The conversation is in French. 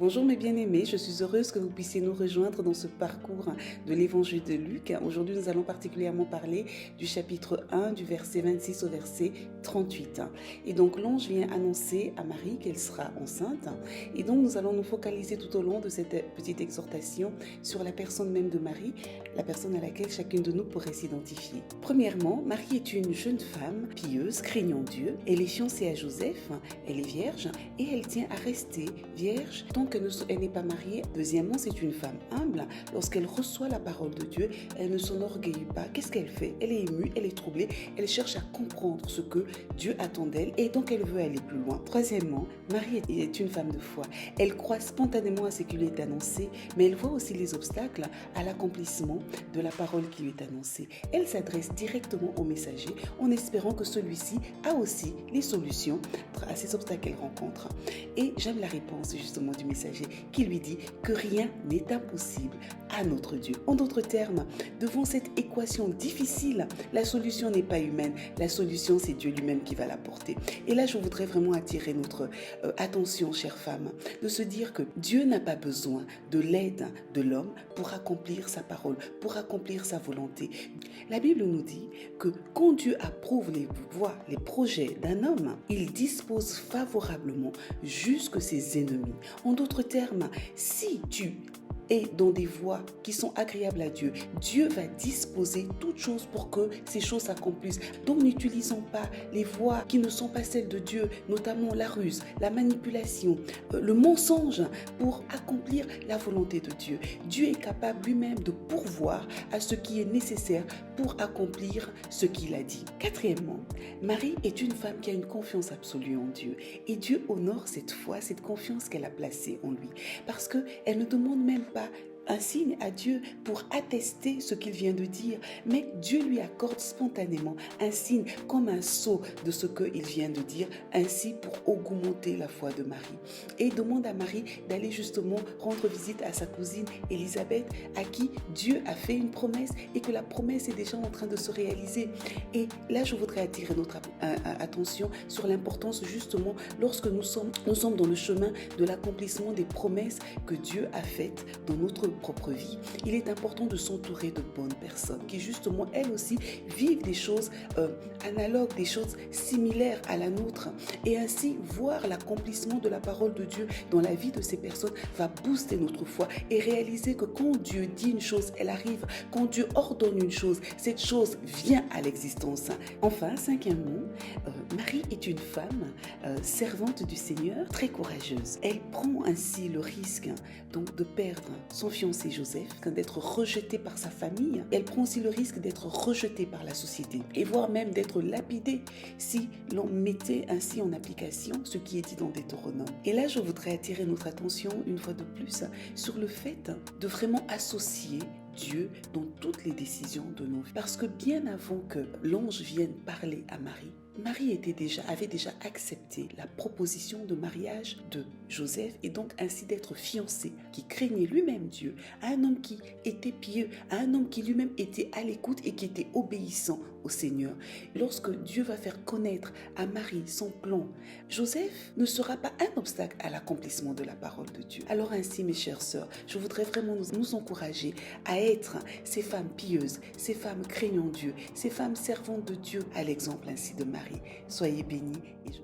Bonjour mes bien-aimés, je suis heureuse que vous puissiez nous rejoindre dans ce parcours de l'évangile de Luc. Aujourd'hui, nous allons particulièrement parler du chapitre 1, du verset 26 au verset 38. Et donc, l'ange vient annoncer à Marie qu'elle sera enceinte. Et donc, nous allons nous focaliser tout au long de cette petite exhortation sur la personne même de Marie, la personne à laquelle chacune de nous pourrait s'identifier. Premièrement, Marie est une jeune femme pieuse, craignant Dieu. Elle est fiancée à Joseph, elle est vierge et elle tient à rester vierge tant qu'elle n'est pas mariée. Deuxièmement, c'est une femme humble. Lorsqu'elle reçoit la parole de Dieu, elle ne s'enorgueillit pas. Qu'est-ce qu'elle fait? Elle est émue, elle est troublée, elle cherche à comprendre ce que Dieu attend d'elle et donc elle veut aller plus loin. Troisièmement, Marie est une femme de foi. Elle croit spontanément à ce qui lui est annoncé, mais elle voit aussi les obstacles à l'accomplissement de la parole qui lui est annoncée. Elle s'adresse directement au messager en espérant que celui-ci a aussi les solutions à ces obstacles qu'elle rencontre. Et j'aime la réponse justement du messager qui lui dit que rien n'est impossible à notre Dieu. En d'autres termes, devant cette équation difficile, la solution n'est pas humaine, la solution c'est Dieu lui-même qui va l'apporter. Et là, je voudrais vraiment attirer notre attention, chères femmes, de se dire que Dieu n'a pas besoin de l'aide de l'homme pour accomplir sa parole, pour accomplir sa volonté. La Bible nous dit que quand Dieu approuve les voies, les projets d'un homme, il dispose favorablement jusque ses ennemis. En d'autres termes, si tu es dans des voies qui sont agréables à Dieu, Dieu va disposer toutes choses pour que ces choses s'accomplissent. Donc n'utilisons pas les voies qui ne sont pas celles de Dieu, notamment la ruse, la manipulation, le mensonge pour accomplir la volonté de Dieu. Dieu est capable lui-même de pourvoir à ce qui est nécessaire pour accomplir ce qu'il a dit. Quatrièmement, Marie est une femme qui a une confiance absolue en Dieu et Dieu honore cette foi, cette confiance qu'elle a placée en lui parce qu'elle ne demande même pas un signe à Dieu pour attester ce qu'il vient de dire, mais Dieu lui accorde spontanément un signe comme un sceau de ce qu'il vient de dire, ainsi pour augmenter la foi de Marie. Et il demande à Marie d'aller justement rendre visite à sa cousine Élisabeth, à qui Dieu a fait une promesse et que la promesse est déjà en train de se réaliser. Et là, je voudrais attirer notre attention sur l'importance justement lorsque nous sommes dans le chemin de l'accomplissement des promesses que Dieu a faites dans notre propre vie. Il est important de s'entourer de bonnes personnes qui justement elles aussi vivent des choses analogues, des choses similaires à la nôtre et ainsi voir l'accomplissement de la parole de Dieu dans la vie de ces personnes va booster notre foi et réaliser que quand Dieu dit une chose, elle arrive. Quand Dieu ordonne une chose, cette chose vient à l'existence. Enfin, cinquièmement, Marie est une femme servante du Seigneur, très courageuse. Elle prend ainsi le risque donc de perdre son fiancé Joseph, d'être rejetée par sa famille. Elle prend aussi le risque d'être rejetée par la société et voire même d'être lapidée si l'on mettait ainsi en application ce qui est dit dans Deutéronome. Et là, je voudrais attirer notre attention une fois de plus sur le fait de vraiment associer Dieu dans toutes les décisions de nos vies. Parce que bien avant que l'ange vienne parler à Marie, Marie avait déjà accepté la proposition de mariage de Joseph et donc ainsi d'être fiancée, qui craignait lui-même Dieu, à un homme qui était pieux, à un homme qui lui-même était à l'écoute et qui était obéissant au Seigneur. Lorsque Dieu va faire connaître à Marie son plan, Joseph ne sera pas un obstacle à l'accomplissement de la parole de Dieu. Alors ainsi, mes chères sœurs, je voudrais vraiment nous encourager à être ces femmes pieuses, ces femmes craignant Dieu, ces femmes servantes de Dieu, à l'exemple ainsi de Marie. Soyez bénis et je